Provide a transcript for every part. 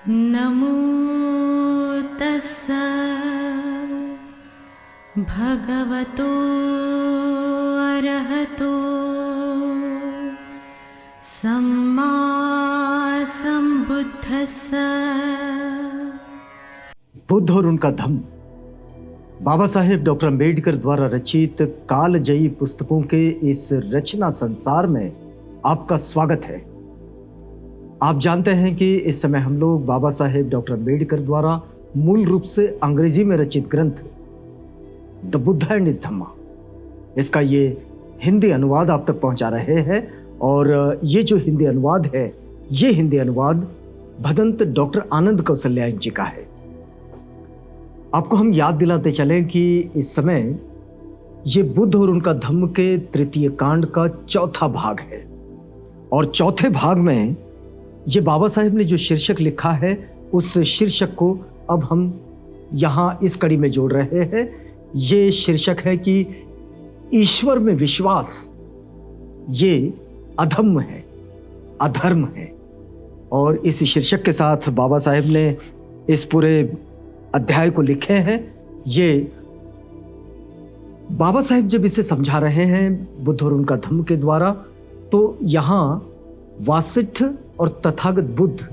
नमो तस्सा भगवतो अरहतो सम्मा संबुद्धस्सा। बुद्ध और उनका धम्म बाबा साहेब डॉक्टर अम्बेडकर द्वारा रचित कालजयी पुस्तकों के इस रचना संसार में आपका स्वागत है। आप जानते हैं कि इस समय हम लोग बाबा साहेब डॉक्टर अम्बेडकर द्वारा मूल रूप से अंग्रेजी में रचित ग्रंथ द बुद्ध एंड हिज धम्मा, इसका ये हिंदी अनुवाद आप तक पहुंचा रहे हैं। और ये जो हिंदी अनुवाद है, ये हिंदी अनुवाद भदंत डॉक्टर आनंद कौशल्यायन जी का है। आपको हम याद दिलाते चलें कि इस समय ये बुद्ध और उनका धम्म के तृतीय कांड का चौथा भाग है। और चौथे भाग में ये बाबा साहेब ने जो शीर्षक लिखा है, उस शीर्षक को अब हम यहाँ इस कड़ी में जोड़ रहे हैं। ये शीर्षक है कि ईश्वर में विश्वास ये अधम्म है, अधर्म है। और इस शीर्षक के साथ बाबा साहेब ने इस पूरे अध्याय को लिखे हैं। ये बाबा साहेब जब इसे समझा रहे हैं बुद्ध और उनका धम्म के द्वारा, तो यहाँ वासिष्ठ और तथागत बुद्ध,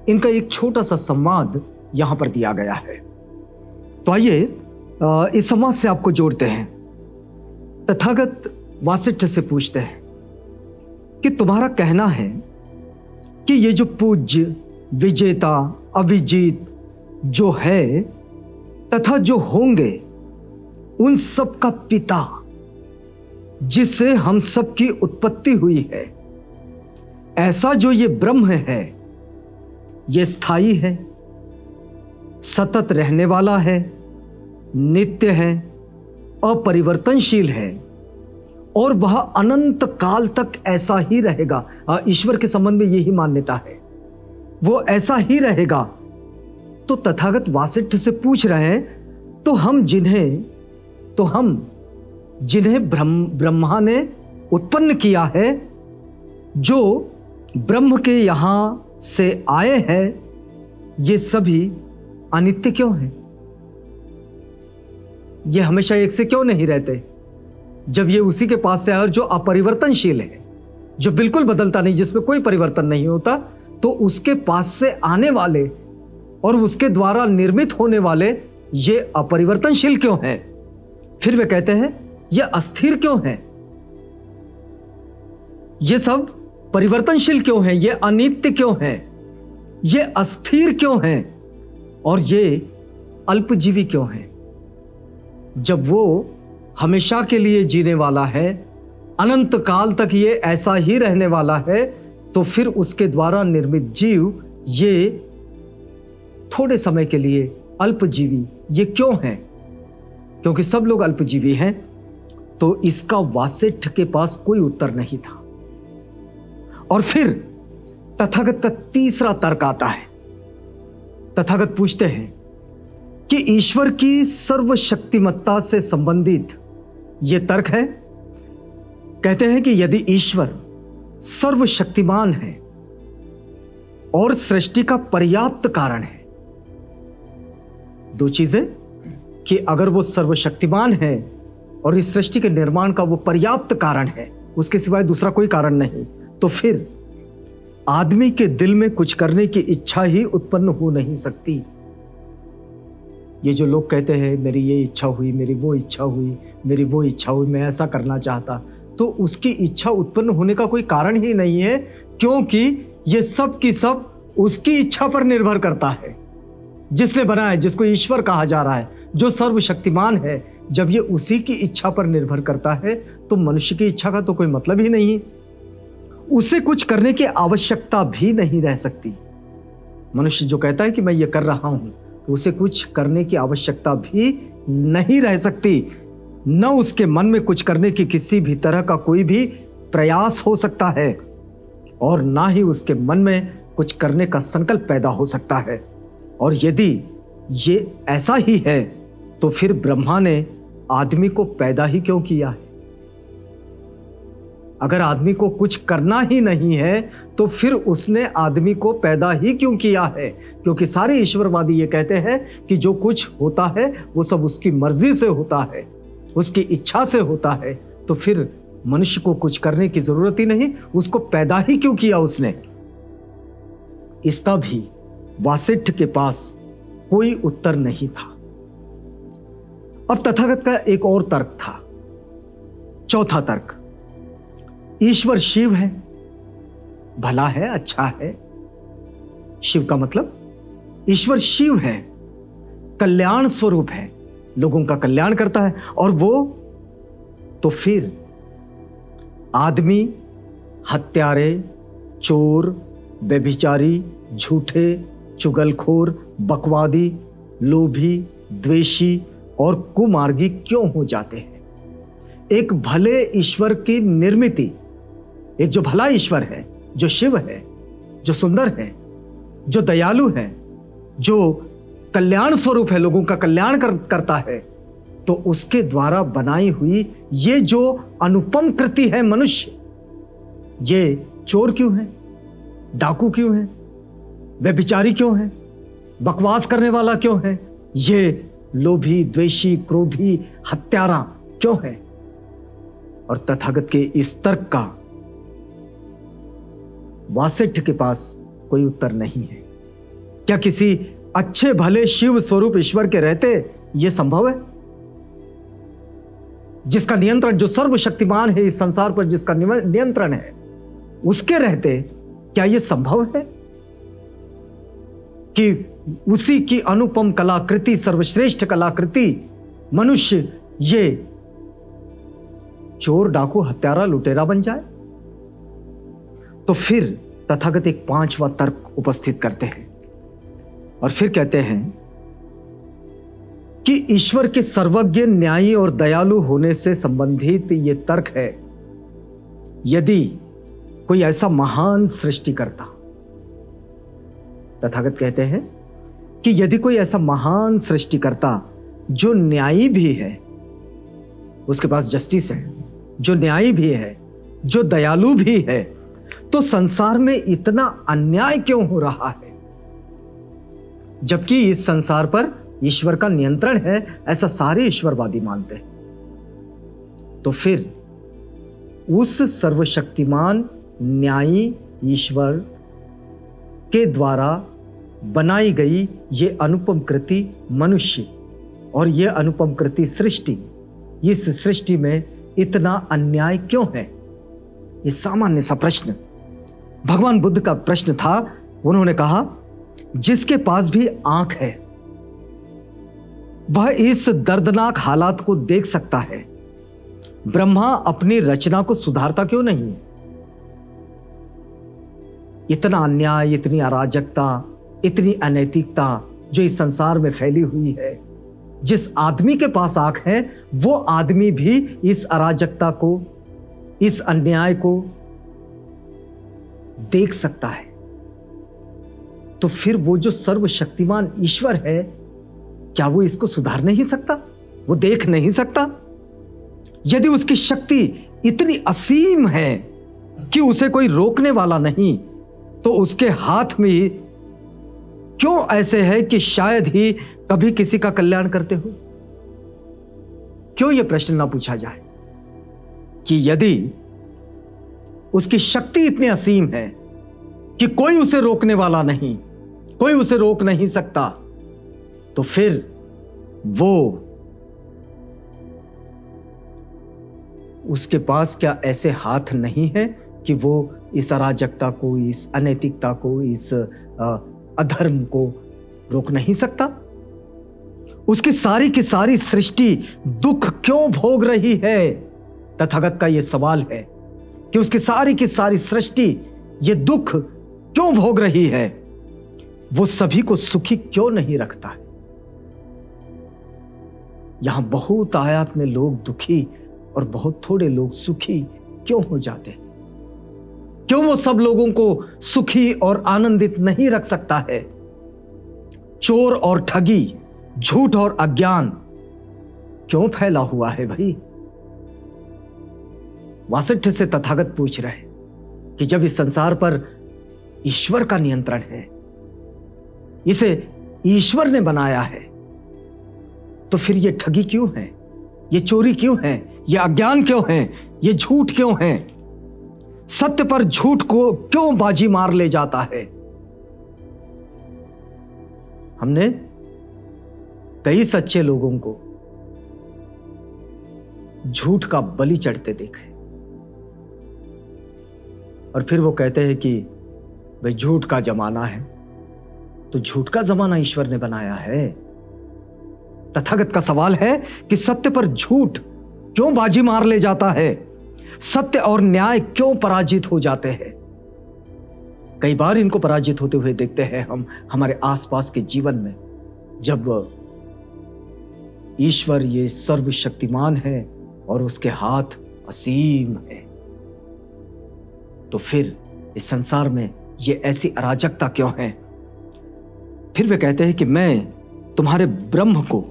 इनका एक छोटा सा संवाद यहाँ पर दिया गया है। तो आइए इस संवाद से आपको जोड़ते हैं। तथागत वासिष्ठ से पूछते हैं कि तुम्हारा कहना है कि ये जो पूज्य, विजेता, अविजीत जो है तथा जो होंगे, उन सब का पिता जिससे हम सब की उत्पत्ति हुई है, ऐसा जो ये ब्रह्म है, ये स्थायी है, सतत रहने वाला है, नित्य है, अपरिवर्तनशील है और वह अनंत काल तक ऐसा ही रहेगा। ईश्वर के संबंध में यही मान्यता है, वो ऐसा ही रहेगा। तो तथागत वासिष्ठ से पूछ रहे हैं, तो हम जिन्हें ब्रह्मा ने उत्पन्न किया है, जो ब्रह्म के यहां से आए हैं, ये सभी अनित्य क्यों हैं? ये हमेशा एक से क्यों नहीं रहते? जब ये उसी के पास से आए और जो अपरिवर्तनशील है, जो बिल्कुल बदलता नहीं, जिसमें कोई परिवर्तन नहीं होता, तो उसके पास से आने वाले और उसके द्वारा निर्मित होने वाले ये अपरिवर्तनशील क्यों हैं? फिर वे कहते हैं ये अस्थिर क्यों हैं? ये सब परिवर्तनशील क्यों हैं? ये अनित्य क्यों हैं? ये अस्थिर क्यों हैं? और ये अल्पजीवी क्यों हैं? जब वो हमेशा के लिए जीने वाला है, अनंत काल तक ये ऐसा ही रहने वाला है, तो फिर उसके द्वारा निर्मित जीव ये थोड़े समय के लिए अल्पजीवी ये क्यों हैं? क्योंकि सब लोग अल्पजीवी हैं। तो इसका वासिष्ठ के पास कोई उत्तर नहीं था। और फिर तथागत का तीसरा तर्क आता है। तथागत पूछते हैं कि ईश्वर की सर्वशक्तिमत्ता से संबंधित यह तर्क है। कहते हैं कि यदि ईश्वर सर्वशक्तिमान है और सृष्टि का पर्याप्त कारण है, दो चीजें, कि अगर वो सर्वशक्तिमान है और इस सृष्टि के निर्माण का वो पर्याप्त कारण है, उसके सिवाय दूसरा कोई कारण नहीं, तो फिर आदमी के दिल में कुछ करने की इच्छा ही उत्पन्न हो नहीं सकती। ये जो लोग कहते हैं मेरी ये इच्छा हुई, मेरी वो इच्छा हुई, मेरी वो इच्छा हुई, मैं ऐसा करना चाहता, तो उसकी इच्छा उत्पन्न होने का कोई कारण ही नहीं है, क्योंकि ये सब की सब उसकी इच्छा पर निर्भर करता है, जिसने बनाया, जिसको ईश्वर कहा जा रहा है, जो सर्वशक्तिमान है। जब ये उसी की इच्छा पर निर्भर करता है, तो मनुष्य की इच्छा का तो कोई मतलब ही नहीं, उसे कुछ करने की आवश्यकता भी नहीं रह सकती। मनुष्य जो कहता है कि मैं ये कर रहा हूं, तो उसे कुछ करने की आवश्यकता भी नहीं रह सकती। न उसके मन में कुछ करने की किसी भी तरह का कोई भी प्रयास हो सकता है, और ना ही उसके मन में कुछ करने का संकल्प पैदा हो सकता है। और यदि ये ऐसा ही है, तो फिर ब्रह्मा ने आदमी को पैदा ही क्यों किया है? अगर आदमी को कुछ करना ही नहीं है तो फिर उसने आदमी को पैदा ही क्यों किया है? क्योंकि सारे ईश्वरवादी ये कहते हैं कि जो कुछ होता है वो सब उसकी मर्जी से होता है, उसकी इच्छा से होता है, तो फिर मनुष्य को कुछ करने की जरूरत ही नहीं, उसको पैदा ही क्यों किया उसने? इसका भी वासिष्ठ के पास कोई उत्तर नहीं था। अब तथागत का एक और तर्क था, चौथा तर्क। ईश्वर शिव है, भला है, अच्छा है। शिव का मतलब ईश्वर शिव है, कल्याण स्वरूप है, लोगों का कल्याण करता है। और वो तो फिर आदमी हत्यारे, चोर, व्यभिचारी, झूठे, चुगलखोर, बकवादी, लोभी, द्वेषी और कुमार्गी क्यों हो जाते हैं? एक भले ईश्वर की निर्मिति, एक जो भला ईश्वर है, जो शिव है, जो सुंदर है, जो दयालु है, जो कल्याण स्वरूप है, लोगों का कल्याण करता है, तो उसके द्वारा बनाई हुई ये जो अनुपम कृति है मनुष्य, ये चोर क्यों है, डाकू क्यों है, व्यभिचारी क्यों है, बकवास करने वाला क्यों है, ये लोभी, द्वेषी, क्रोधी, हत्यारा क्यों है? और तथागत के इस तर्क का वासिष्ठ के पास कोई उत्तर नहीं है। क्या किसी अच्छे भले शिव स्वरूप ईश्वर के रहते यह संभव है? जिसका नियंत्रण, जो सर्वशक्तिमान है इस संसार पर, जिसका नियंत्रण है, उसके रहते क्या यह संभव है कि उसी की अनुपम कलाकृति, सर्वश्रेष्ठ कलाकृति मनुष्य ये चोर, डाकू, हत्यारा, लुटेरा बन जाए? तो फिर तथागत एक पांचवा तर्क उपस्थित करते हैं और फिर कहते हैं कि ईश्वर के सर्वज्ञ, न्यायी और दयालु होने से संबंधित यह तर्क है। यदि कोई ऐसा महान सृष्टिकर्ता, तथागत कहते हैं कि यदि कोई ऐसा महान सृष्टिकर्ता जो न्यायी भी है, उसके पास जस्टिस है, जो न्यायी भी है, जो दयालु भी है, तो संसार में इतना अन्याय क्यों हो रहा है? जबकि इस संसार पर ईश्वर का नियंत्रण है, ऐसा सारे ईश्वरवादी मानते हैं। तो फिर उस सर्वशक्तिमान न्यायी ईश्वर के द्वारा बनाई गई ये अनुपम कृति मनुष्य और ये अनुपम कृति सृष्टि, इस सृष्टि में इतना अन्याय क्यों है? ये सामान्य सा प्रश्न भगवान बुद्ध का प्रश्न था। उन्होंने कहा, जिसके पास भी आंख है वह इस दर्दनाक हालात को देख सकता है, ब्रह्मा अपनी रचना को सुधारता क्यों नहीं है? इतना अन्याय, इतनी अराजकता, इतनी अनैतिकता जो इस संसार में फैली हुई है, जिस आदमी के पास आंख है वो आदमी भी इस अराजकता को, इस अन्याय को देख सकता है। तो फिर वो जो सर्वशक्तिमान ईश्वर है, क्या वो इसको सुधार नहीं सकता? वो देख नहीं सकता? यदि उसकी शक्ति इतनी असीम है कि उसे कोई रोकने वाला नहीं, तो उसके हाथ में क्यों ऐसे है कि शायद ही कभी किसी का कल्याण करते हो? क्यों यह प्रश्न ना पूछा जाए कि यदि उसकी शक्ति इतनी असीम है कि कोई उसे रोकने वाला नहीं, कोई उसे रोक नहीं सकता, तो फिर वो, उसके पास क्या ऐसे हाथ नहीं है कि वो इस अराजकता को, इस अनैतिकता को, इस अधर्म को रोक नहीं सकता? उसकी सारी की सारी सृष्टि दुख क्यों भोग रही है? तथागत का यह सवाल है कि उसकी सारी की सारी सृष्टि ये दुख क्यों भोग रही है? वो सभी को सुखी क्यों नहीं रखता है? यहां बहुत आयात में लोग दुखी और बहुत थोड़े लोग सुखी क्यों हो जाते हैं? क्यों वो सब लोगों को सुखी और आनंदित नहीं रख सकता है? चोर और ठगी, झूठ और अज्ञान क्यों फैला हुआ है भाई? वासिष्ठ से तथागत पूछ रहे हैं कि जब इस संसार पर ईश्वर का नियंत्रण है, इसे ईश्वर ने बनाया है, तो फिर ये ठगी क्यों है, ये चोरी क्यों है, ये अज्ञान क्यों है, ये झूठ क्यों है? सत्य पर झूठ को क्यों बाजी मार ले जाता है? हमने कई सच्चे लोगों को झूठ का बलि चढ़ते देखा है, और फिर वो कहते हैं कि भाई झूठ का जमाना है। तो झूठ का जमाना ईश्वर ने बनाया है। तथागत का सवाल है कि सत्य पर झूठ क्यों बाजी मार ले जाता है? सत्य और न्याय क्यों पराजित हो जाते हैं? कई बार इनको पराजित होते हुए देखते हैं हम हमारे आसपास के जीवन में। जब ईश्वर ये सर्वशक्तिमान है और उसके हाथ असीम है, तो फिर इस संसार में ये ऐसी अराजकता क्यों है? फिर वे कहते हैं कि मैं तुम्हारे ब्रह्म को,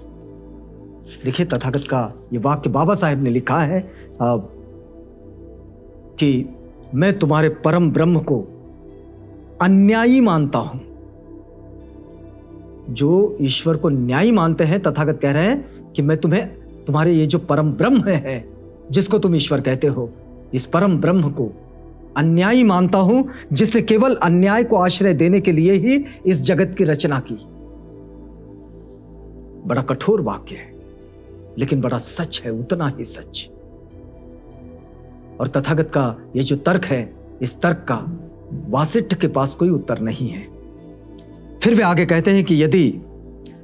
देखिए तथागत का ये वाक्य बाबा साहेब ने लिखा है कि मैं तुम्हारे परम ब्रह्म को अन्यायी मानता हूं। जो ईश्वर को न्यायी मानते हैं, तथागत कह रहे हैं कि मैं तुम्हें, तुम्हारे ये जो परम ब्रह्म है, जिसको तुम ईश्वर कहते हो, इस परम ब्रह्म को अन्यायी मानता हूं, जिसने केवल अन्याय को आश्रय देने के लिए ही इस जगत की रचना की। बड़ा कठोर वाक्य है, लेकिन बड़ा सच है, उतना ही सच। और तथागत का ये जो तर्क है, इस तर्क का वासिष्ठ के पास कोई उत्तर नहीं है। फिर वे आगे कहते हैं कि यदि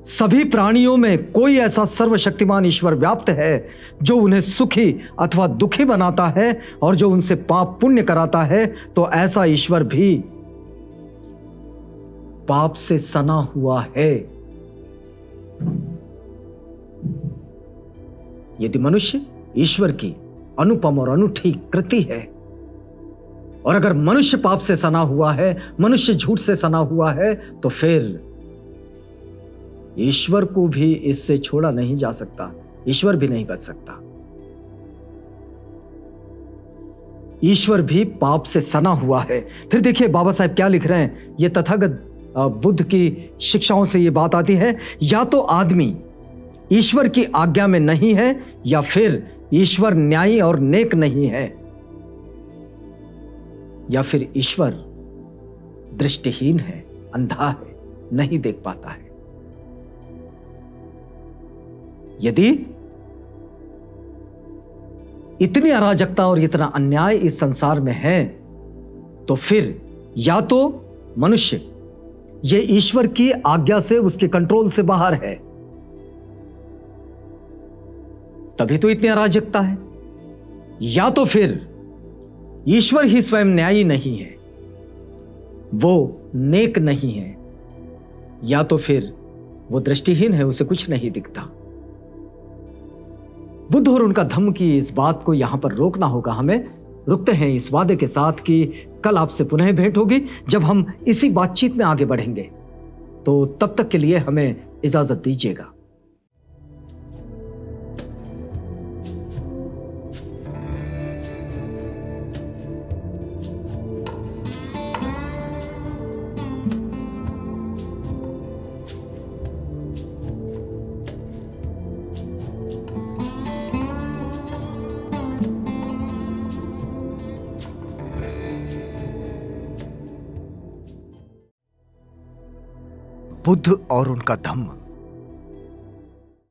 सभी प्राणियों में कोई ऐसा सर्वशक्तिमान ईश्वर व्याप्त है जो उन्हें सुखी अथवा दुखी बनाता है और जो उनसे पाप पुण्य कराता है, तो ऐसा ईश्वर भी पाप से सना हुआ है। यदि मनुष्य ईश्वर की अनुपम और अनूठी कृति है, और अगर मनुष्य पाप से सना हुआ है, मनुष्य झूठ से सना हुआ है, तो फिर ईश्वर को भी इससे छोड़ा नहीं जा सकता, ईश्वर भी नहीं बच सकता। ईश्वर भी पाप से सना हुआ है। फिर देखिए बाबा साहब क्या लिख रहे हैं। ये तथागत बुद्ध की शिक्षाओं से ये बात आती है, या तो आदमी ईश्वर की आज्ञा में नहीं है, या फिर ईश्वर न्यायी और नेक नहीं है, या फिर ईश्वर दृष्टिहीन है, अंधा है, नहीं देख पाता है। यदि इतनी अराजकता और इतना अन्याय इस संसार में है, तो फिर या तो मनुष्य ये ईश्वर की आज्ञा से, उसके कंट्रोल से बाहर है, तभी तो इतनी अराजकता है, या तो फिर ईश्वर ही स्वयं न्यायी नहीं है, वो नेक नहीं है, या तो फिर वो दृष्टिहीन है, उसे कुछ नहीं दिखता। बुद्ध और उनका धम्म की इस बात को यहां पर रोकना होगा हमें। रुकते हैं इस वादे के साथ कि कल आपसे पुनः भेंट होगी जब हम इसी बातचीत में आगे बढ़ेंगे। तो तब तक के लिए हमें इजाजत दीजिएगा। बुद्ध और उनका धम्म।